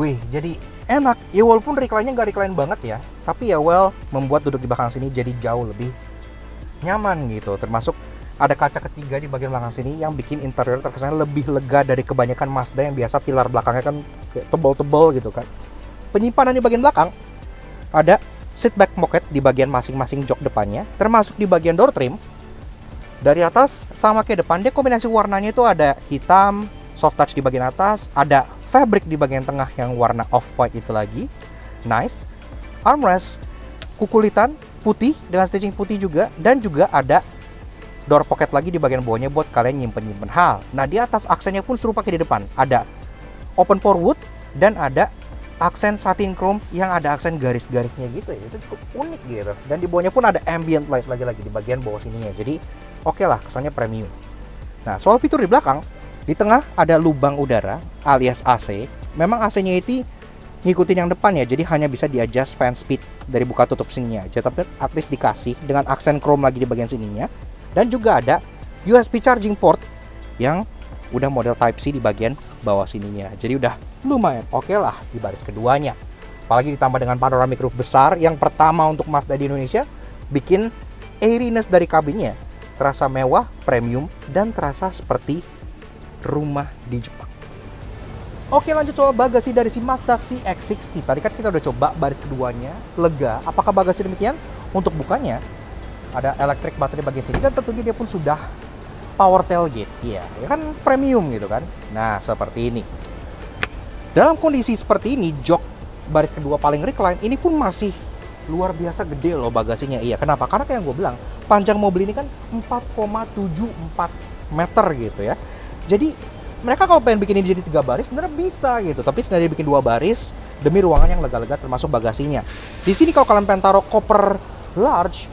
wih, jadi enak. Ya walaupun recline-nya nggak recline banget ya, tapi ya membuat duduk di belakang sini jadi jauh lebih nyaman gitu. Termasuk ada kaca ketiga di bagian belakang sini yang bikin interior terkesan lebih lega dari kebanyakan Mazda yang biasa pilar belakangnya kan tebal-tebal gitu kan. Penyimpanan di bagian belakang, ada seat back pocket di bagian masing-masing jok depannya, termasuk di bagian door trim. Dari atas sama kayak depan, dia kombinasi warnanya itu ada hitam, soft touch di bagian atas, ada fabric di bagian tengah yang warna off-white itu lagi. Nice. Armrest kukulitan putih dengan stitching putih juga, dan juga ada door pocket lagi di bagian bawahnya buat kalian nyimpen hal. Nah, di atas aksennya pun serupa kayak di depan. Ada open pore wood dan ada aksen satin chrome yang ada aksen garis-garisnya gitu ya. Itu cukup unik gitu. Dan di bawahnya pun ada ambient light lagi di bagian bawah sininya. Jadi oke lah, kesannya premium. Nah, soal fitur di belakang, di tengah ada lubang udara alias AC. Memang AC-nya itu ngikutin yang depan ya, jadi hanya bisa di-adjust fan speed dari buka tutup sininya aja. Tapi at least dikasih dengan aksen chrome lagi di bagian sininya. Dan juga ada USB charging port yang udah model Type-C di bagian bawah sininya. Jadi udah lumayan oke lah di baris keduanya. Apalagi ditambah dengan panoramic roof besar yang pertama untuk Mazda di Indonesia, bikin airiness dari kabinnya terasa mewah, premium, dan terasa seperti rumah di Jepang. Oke, lanjut soal bagasi dari si Mazda CX-60. Tadi kan kita udah coba baris keduanya, lega. Apakah bagasi demikian? Untuk bukanya, ada electric battery bagian sini, dan tentunya dia pun sudah power tailgate. Iya, ya kan premium gitu kan. Nah, seperti ini. Dalam kondisi seperti ini, jok baris kedua paling recline ini pun masih luar biasa gede loh bagasinya. Iya, kenapa? Karena kayak yang gue bilang, panjang mobil ini kan 4,74 meter gitu ya. Jadi mereka kalau pengen bikin ini jadi 3 baris sebenarnya bisa gitu, tapi sengaja bikin 2 baris demi ruangan yang lega-lega termasuk bagasinya. Di sini kalau kalian pengen taruh koper large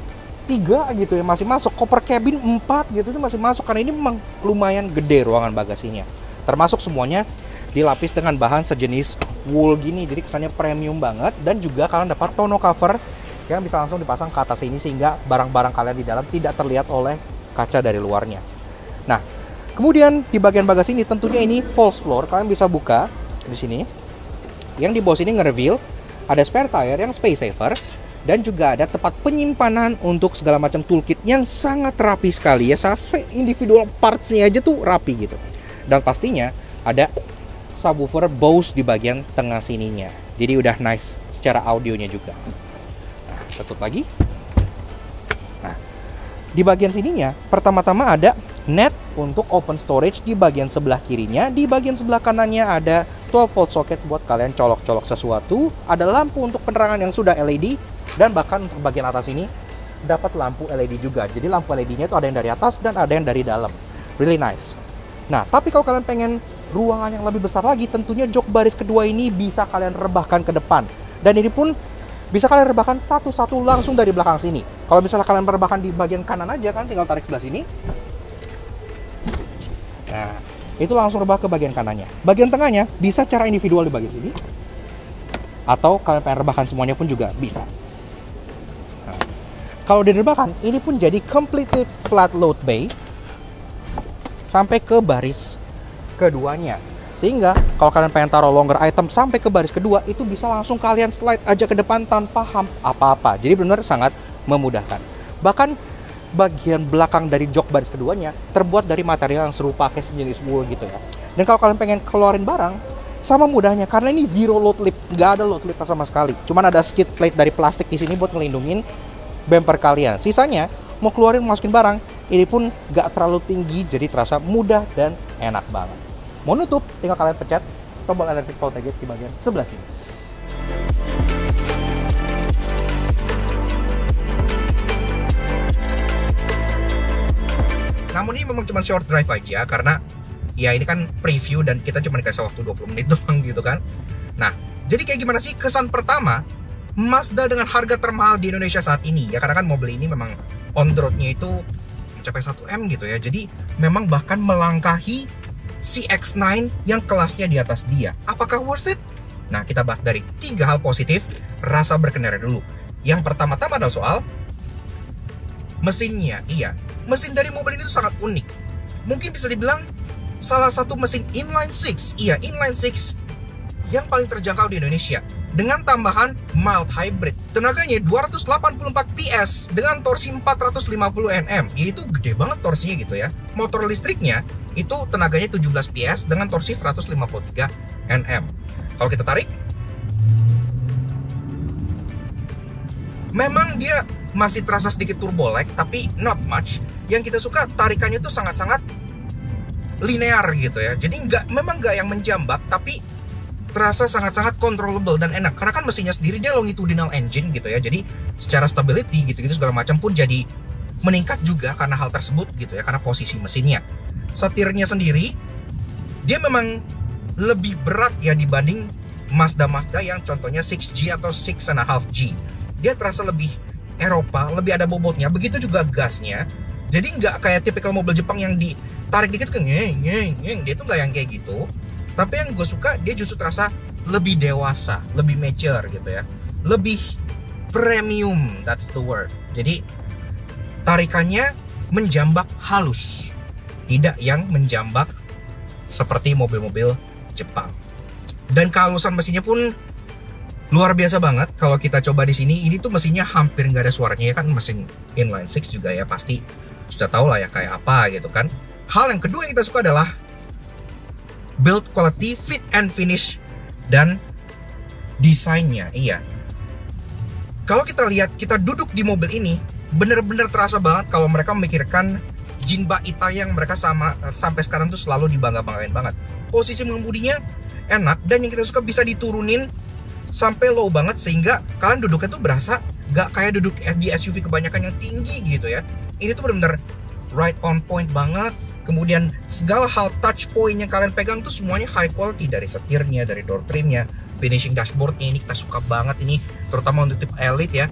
3 gitu ya masih masuk, koper cabin 4 gitu itu masih masuk, karena ini memang lumayan gede ruangan bagasinya. Termasuk semuanya dilapis dengan bahan sejenis wool gini, jadi kesannya premium banget. Dan juga kalian dapat tonneau cover yang bisa langsung dipasang ke atas ini sehingga barang-barang kalian di dalam tidak terlihat oleh kaca dari luarnya. Nah, kemudian di bagian bagasi ini tentunya ini false floor, kalian bisa buka di sini. Yang di bawah sini nge-reveal ada spare tire yang space saver, dan juga ada tempat penyimpanan untuk segala macam toolkit yang sangat rapi sekali ya. Sampai individual parts-nya aja tuh rapi gitu. Dan pastinya ada subwoofer Bose di bagian tengah sininya. Jadi udah nice secara audionya juga. Nah, tutup lagi. Nah, di bagian sininya pertama-tama ada net untuk open storage di bagian sebelah kirinya. Di bagian sebelah kanannya ada 12 volt socket buat kalian colok-colok sesuatu. Ada lampu untuk penerangan yang sudah LED, dan bahkan untuk bagian atas ini dapat lampu LED juga. Jadi lampu LED-nya itu ada yang dari atas dan ada yang dari dalam. Really nice. Nah, tapi kalau kalian pengen ruangan yang lebih besar lagi, tentunya jok baris kedua ini bisa kalian rebahkan ke depan. Dan ini pun bisa kalian rebahkan satu-satu langsung dari belakang sini. Kalau misalnya kalian merebahkan di bagian kanan aja kan, tinggal tarik sebelah sini. Nah, itu langsung rebah ke bagian kanannya. Bagian tengahnya bisa cara individual di bagian sini, atau kalian pengen rebahkan semuanya pun juga bisa. Nah, kalau direbahkan, ini pun jadi completely flat load bay sampai ke baris keduanya. Sehingga kalau kalian pengen taruh longer item sampai ke baris kedua, itu bisa langsung kalian slide aja ke depan tanpa hump apa-apa. Jadi benar-benar sangat memudahkan. Bahkan bagian belakang dari jok baris keduanya terbuat dari material yang serupa kayak sejenis wool gitu ya. Dan kalau kalian pengen keluarin barang, sama mudahnya karena ini zero load lip, nggak ada load lip sama sekali. Cuman ada skid plate dari plastik di sini buat ngelindungin bumper kalian. Sisanya mau keluarin masukin barang, ini pun nggak terlalu tinggi, jadi terasa mudah dan enak banget. Mau nutup, tinggal kalian pencet tombol electric voltage di bagian sebelah sini. Namun ini memang cuma short drive aja, karena ya ini kan preview dan kita cuma dikasih waktu 20 menit doang gitu kan. Nah, jadi kayak gimana sih kesan pertama Mazda dengan harga termahal di Indonesia saat ini? Ya karena kan mobil ini memang on the road-nya itu mencapai 1M gitu ya. Jadi memang bahkan melangkahi CX-9 yang kelasnya di atas dia. Apakah worth it? Nah, kita bahas dari 3 hal positif rasa berkendara dulu. Yang pertama-tama adalah soal mesinnya. Iya, mesin dari mobil ini tuh sangat unik. Mungkin bisa dibilang salah satu mesin inline 6. Iya, inline 6 yang paling terjangkau di Indonesia. Dengan tambahan mild hybrid. Tenaganya 284 PS dengan torsi 450 Nm. Ya itu gede banget torsinya gitu ya. Motor listriknya itu tenaganya 17 PS dengan torsi 153 Nm. Kalau kita tarik, memang dia masih terasa sedikit turbo lag, tapi not much. Yang kita suka tarikannya tuh sangat-sangat linear gitu ya. Jadi memang nggak yang menjambak, tapi terasa sangat-sangat controllable dan enak. Karena kan mesinnya sendiri dia longitudinal engine gitu ya. Jadi secara stability gitu-gitu segala macam pun jadi meningkat juga karena hal tersebut gitu ya, karena posisi mesinnya. Setirnya sendiri dia memang lebih berat ya dibanding Mazda yang contohnya 6G atau 6.5G. Dia terasa lebih Eropa, lebih ada bobotnya. Begitu juga gasnya. Jadi nggak kayak tipikal mobil Jepang yang ditarik dikit ke ngeng. Dia tuh nggak yang kayak gitu. Tapi yang gue suka, dia justru terasa lebih dewasa, lebih mature gitu ya. Lebih premium, that's the word. Jadi tarikannya menjambak halus, tidak yang menjambak seperti mobil-mobil Jepang. Dan kehalusan mesinnya pun luar biasa banget. Kalau kita coba di sini, ini tuh mesinnya hampir nggak ada suaranya ya kan, mesin inline 6 juga ya, pasti sudah tahu lah ya kayak apa gitu kan. Hal yang kedua yang kita suka adalah build quality, fit and finish, dan desainnya. Iya, kalau kita lihat, kita duduk di mobil ini, bener-bener terasa banget kalau mereka memikirkan Jinba Ita yang mereka sampai sekarang tuh selalu dibangga-banggain banget. Posisi mengemudinya enak, dan yang kita suka bisa diturunin sampai low banget, sehingga kalian duduknya tuh berasa gak kayak duduk di SUV kebanyakan yang tinggi gitu ya. Ini tuh bener-bener right on point banget. Kemudian segala hal touch point yang kalian pegang tuh semuanya high quality, dari setirnya, dari door trimnya, finishing dashboardnya ini kita suka banget ini, terutama untuk tipe elite ya.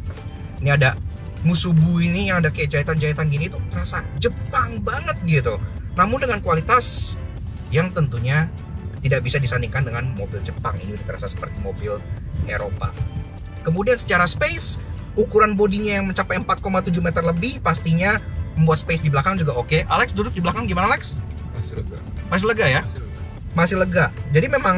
Ini ada musubu ini yang ada kayak jahitan-jahitan gini tuh terasa Jepang banget gitu. Namun dengan kualitas yang tentunya tidak bisa disandingkan dengan mobil Jepang. Ini udah terasa seperti mobil Eropa. Kemudian secara space, ukuran bodinya yang mencapai 4,7 meter lebih pastinya membuat space di belakang juga oke. Alex duduk di belakang gimana Alex? Masih lega. Masih lega ya? Masih lega. Masih lega. Jadi memang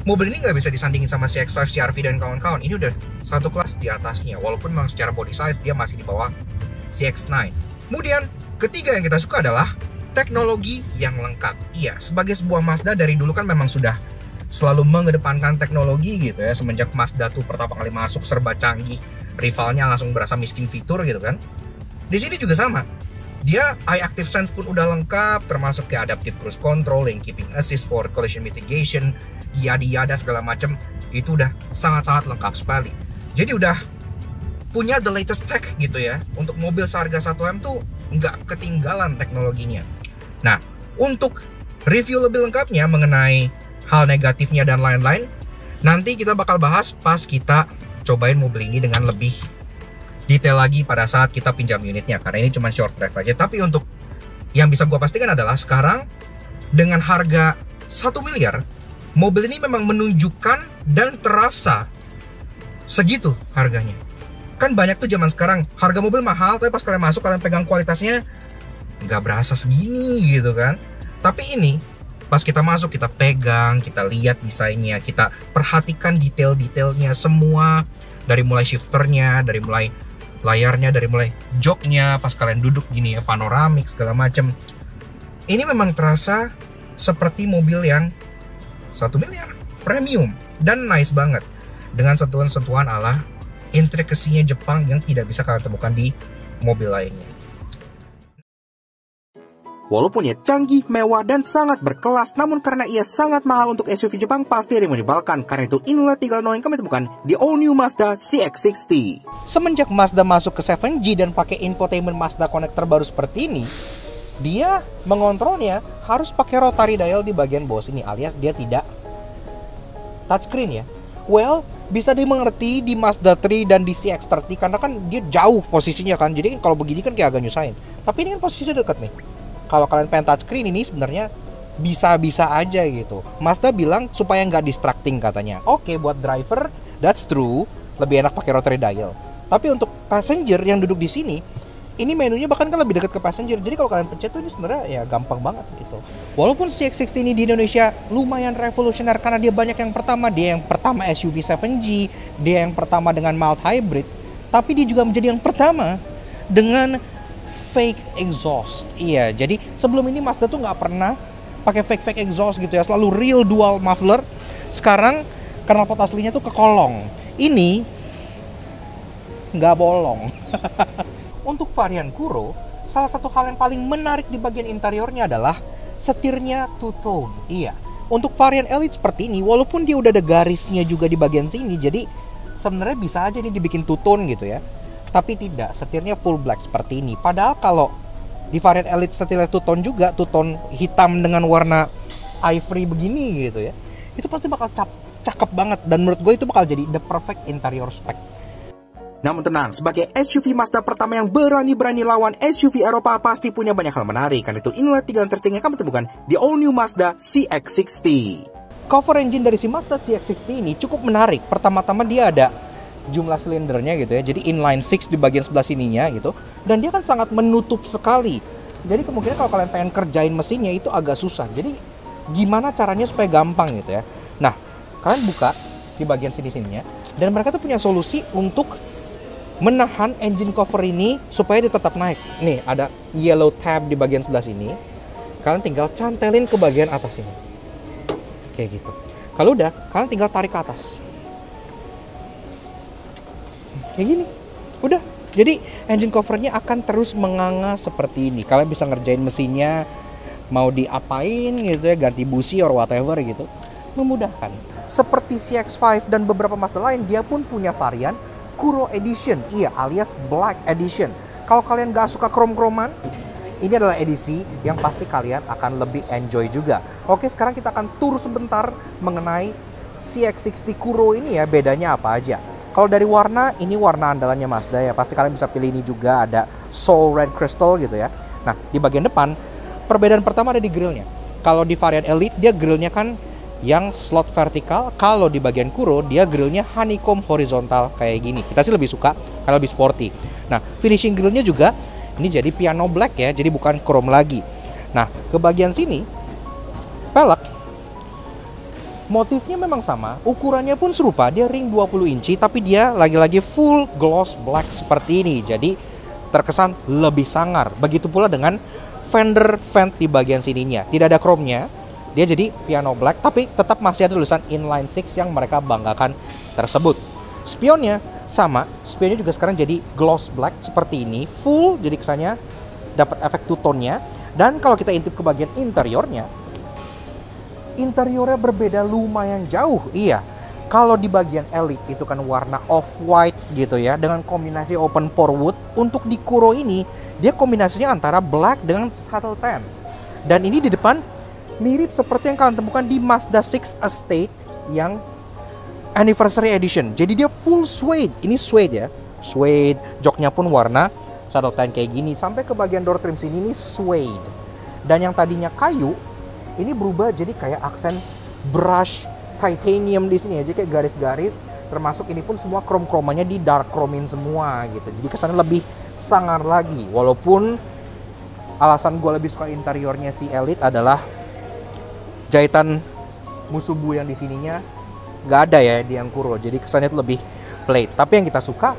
mobil ini nggak bisa disandingin sama CX-5, CR-V dan kawan-kawan. Ini udah satu kelas di atasnya, walaupun memang secara body size dia masih di bawah CX-9. Kemudian ketiga yang kita suka adalah teknologi yang lengkap. Iya, sebagai sebuah Mazda dari dulu kan memang sudah selalu mengedepankan teknologi gitu ya. Semenjak Mazda tuh pertama kali masuk serba canggih, rivalnya langsung berasa miskin fitur gitu kan. Di sini juga sama. Dia Eye Active Sense pun udah lengkap, termasuk kayak Adaptive Cruise Control, Lane Keeping Assist, Forward Collision Mitigation, yada-yada segala macam. Itu udah sangat-sangat lengkap sekali. Jadi udah punya the latest tech gitu ya. Untuk mobil seharga 1M tuh nggak ketinggalan teknologinya. Nah, untuk review lebih lengkapnya mengenai hal negatifnya dan lain-lain, nanti kita bakal bahas pas kita cobain mobil ini dengan lebih detail lagi pada saat kita pinjam unitnya, karena ini cuma short drive aja. Tapi untuk yang bisa gue pastikan adalah sekarang dengan harga 1 miliar, mobil ini memang menunjukkan dan terasa segitu harganya. Kan banyak tuh zaman sekarang harga mobil mahal, tapi pas kalian masuk kalian pegang kualitasnya nggak berasa segini gitu kan. Tapi ini pas kita masuk, kita pegang, kita lihat desainnya, kita perhatikan detail-detailnya semua, dari mulai shifternya, dari mulai layarnya, dari mulai joknya, pas kalian duduk gini ya, panoramik segala macem. Ini memang terasa seperti mobil yang 1 miliar, premium dan nice banget, dengan sentuhan-sentuhan ala intrikasinya Jepang yang tidak bisa kalian temukan di mobil lainnya. Walaupun ia canggih, mewah, dan sangat berkelas, namun karena ia sangat mahal untuk SUV Jepang, pasti ada yang menyebalkan. Karena itu inilah 3 hal yang kami temukan di all new Mazda CX-60. Semenjak Mazda masuk ke 7G dan pakai infotainment Mazda Connect terbaru seperti ini, dia mengontrolnya harus pakai rotary dial di bagian bawah sini, alias dia tidak touchscreen ya. Well, bisa dimengerti di Mazda 3 dan di CX-30 karena kan dia jauh posisinya kan. Jadi kalau begini kan kayak agak nyusahin. Tapi ini kan posisinya dekat nih. Kalau kalian pengen touchscreen ini sebenarnya bisa-bisa aja gitu. Mazda bilang supaya nggak distracting katanya. Oke, buat driver, that's true. Lebih enak pakai rotary dial. Tapi untuk passenger yang duduk di sini, ini menunya bahkan kan lebih dekat ke passenger. Jadi kalau kalian pencet tuh ini sebenarnya ya gampang banget gitu. Walaupun CX-60 ini di Indonesia lumayan revolusioner karena dia banyak yang pertama. Dia yang pertama SUV 7G, dia yang pertama dengan mild hybrid. Tapi dia juga menjadi yang pertama dengan fake exhaust. Iya, jadi sebelum ini Mazda tuh nggak pernah pakai fake exhaust gitu ya, selalu real dual muffler. Sekarang knalpot aslinya tuh kekolong. Ini nggak bolong. Untuk varian Kuro, salah satu hal yang paling menarik di bagian interiornya adalah setirnya two-tone. Iya, untuk varian Elite seperti ini, walaupun dia udah ada garisnya juga di bagian sini, jadi sebenarnya bisa aja ini dibikin two-tone gitu ya. Tapi tidak, setirnya full black seperti ini. Padahal kalau di varian Elite setirnya two-tone juga, two-tone hitam dengan warna ivory begini gitu ya, itu pasti bakal cakep banget. Dan menurut gue itu bakal jadi the perfect interior spec. Namun tenang, sebagai SUV Mazda pertama yang berani-berani lawan SUV Eropa pasti punya banyak hal menarik. Karena itu inilah 3 interesting yang kami temukan di all new Mazda CX-60. Cover engine dari si Mazda CX-60 ini cukup menarik. Pertama-tama dia ada jumlah silindernya gitu ya, jadi inline 6 di bagian sebelah sininya gitu, dan dia kan sangat menutup sekali. Jadi kemungkinan kalau kalian pengen kerjain mesinnya itu agak susah. Jadi gimana caranya supaya gampang gitu ya. Nah, kalian buka di bagian sini-sininya, dan mereka tuh punya solusi untuk menahan engine cover ini supaya dia tetap naik. Nih ada yellow tab di bagian sebelah sini, kalian tinggal cantelin ke bagian atas ini kayak gitu. Kalau udah, kalian tinggal tarik ke atas kayak gini, udah. Jadi engine covernya akan terus menganga seperti ini. Kalian bisa ngerjain mesinnya, mau diapain gitu ya, ganti busi or whatever gitu, memudahkan. Seperti CX-5 dan beberapa Mazda lain, dia pun punya varian Kuro Edition, iya, alias Black Edition. Kalau kalian gak suka krom-kroman, ini adalah edisi yang pasti kalian akan lebih enjoy juga. Oke, sekarang kita akan tur sebentar mengenai CX-60 Kuro ini ya, bedanya apa aja. Kalau dari warna, ini warna andalannya Mazda ya. Pasti kalian bisa pilih ini juga, ada Soul Red Crystal gitu ya. Nah, di bagian depan, perbedaan pertama ada di grillnya. Kalau di varian Elite, dia grillnya kan yang slot vertikal. Kalau di bagian Kuro, dia grillnya honeycomb horizontal kayak gini. Kita sih lebih suka kalau lebih sporty. Nah, finishing grillnya juga, ini jadi piano black ya, jadi bukan chrome lagi. Nah, ke bagian sini, pelek Motifnya memang sama, ukurannya pun serupa, dia ring 20 inci, tapi dia lagi-lagi full gloss black seperti ini. Jadi terkesan lebih sangar. Begitu pula dengan fender vent di bagian sininya. Tidak ada chrome-nya, dia jadi piano black, tapi tetap masih ada tulisan inline 6 yang mereka banggakan tersebut. Spionnya sama, spionnya juga sekarang jadi gloss black seperti ini, full, jadi kesannya dapat efek two-tone-nya. Dan kalau kita intip ke bagian interiornya berbeda lumayan jauh. Iya, kalau di bagian Elite itu kan warna off-white gitu ya, dengan kombinasi open pore wood. Untuk di Kuro ini, dia kombinasinya antara black dengan saddle tan. Dan ini di depan mirip seperti yang kalian temukan di Mazda 6 Estate yang Anniversary Edition. Jadi dia full suede. Ini suede ya, suede. Joknya pun warna saddle tan kayak gini. Sampai ke bagian door trim sini ini suede. Dan yang tadinya kayu, ini berubah jadi kayak aksen brush titanium di sini, jadi kayak garis-garis. Termasuk ini pun semua krom-kromannya di dark chromein semua gitu. Jadi kesannya lebih sangar lagi. Walaupun alasan gue lebih suka interiornya si Elite adalah jahitan musubu yang di sininya nggak ada ya di yang Kuro. Jadi kesannya itu lebih plate. Tapi yang kita suka,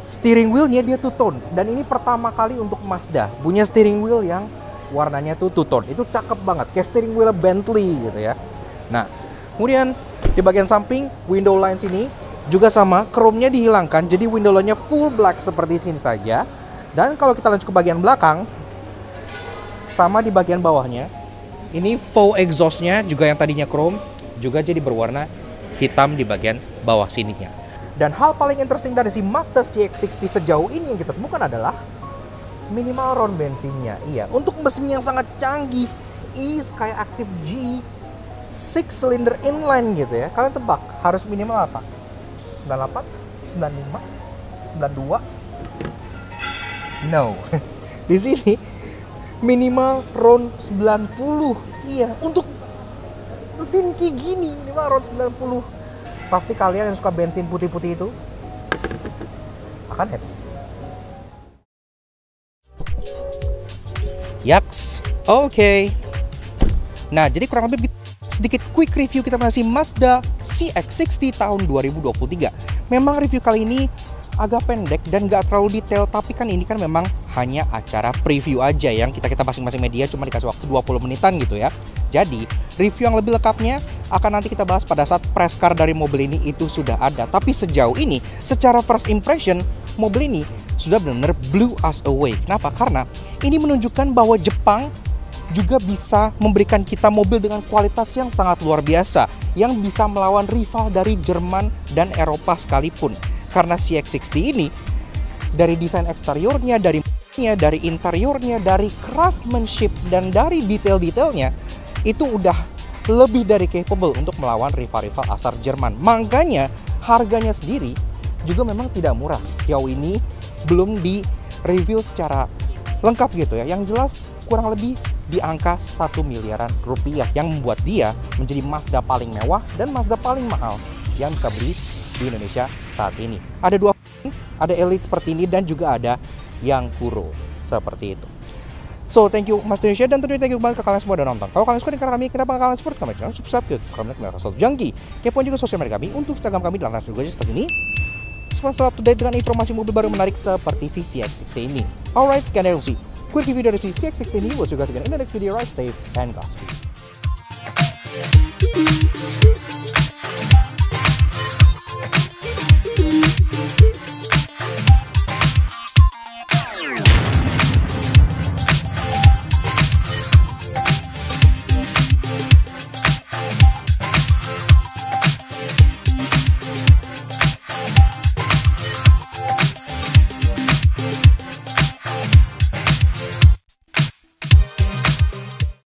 steering wheelnya dia two-tone. Dan ini pertama kali untuk Mazda punya steering wheel yang warnanya tuh two-tone. Itu cakep banget, kayak steering wheel Bentley gitu ya. Nah, kemudian di bagian samping window lines ini juga sama, chrome-nya dihilangkan, jadi window line-nya full black seperti sini saja. Dan kalau kita lanjut ke bagian belakang, sama di bagian bawahnya, ini faux exhaust-nya juga yang tadinya chrome, juga jadi berwarna hitam di bagian bawah sininya. Dan hal paling interesting dari si Mazda CX-60 sejauh ini yang kita temukan adalah minimal round bensinnya. Iya, untuk mesin yang sangat canggih, e-Sky Active G 6 cylinder inline gitu ya. Kalian tebak harus minimal apa? 98, 95, 92? No. Di sini minimal round 90. Iya, untuk mesin kayak gini minimal round 90. Pasti kalian yang suka bensin putih-putih itu akan happy. Yaks, oke. Nah, jadi kurang lebih sedikit quick review kita masih Mazda CX-60 tahun 2023. Memang review kali ini agak pendek dan gak terlalu detail, tapi kan ini kan memang hanya acara preview aja yang kita masing-masing media cuma dikasih waktu 20 menitan gitu ya. Jadi, review yang lebih lengkapnya akan nanti kita bahas pada saat press car dari mobil ini itu sudah ada. Tapi sejauh ini, secara first impression, mobil ini sudah benar-benar blew us away. Kenapa? Karena ini menunjukkan bahwa Jepang juga bisa memberikan kita mobil dengan kualitas yang sangat luar biasa, yang bisa melawan rival dari Jerman dan Eropa sekalipun. Karena CX-60 ini dari desain eksteriornya, dari interiornya, dari craftsmanship dan dari detail-detailnya itu udah lebih dari capable untuk melawan rival-rival asal Jerman. Makanya harganya sendiri juga memang tidak murah. Sejauh ini belum di review secara lengkap gitu ya. Yang jelas kurang lebih di angka 1 miliaran rupiah yang membuat dia menjadi Mazda paling mewah dan Mazda paling mahal yang bisa beli di Indonesia saat ini. Ada dua, ada Elite seperti ini dan juga ada yang Kuro seperti itu. So, thank you Mas Indonesia dan tentunya thank you banget ke kalian semua udah nonton. Kalau kalian suka dengan kami, kenapa kalian support kami? Jangan subscribe ke kami Junkie. Kepoin juga sosial media kami untuk Instagram kami dalam juga seperti ini. Selalu up to date dengan informasi mobil baru menarik seperti CX-60 ini. Alright, sekian dari Rusi. Quick review dari CX-60 ini. We'll see you guys again in the next video. Ride safe and Godspeed.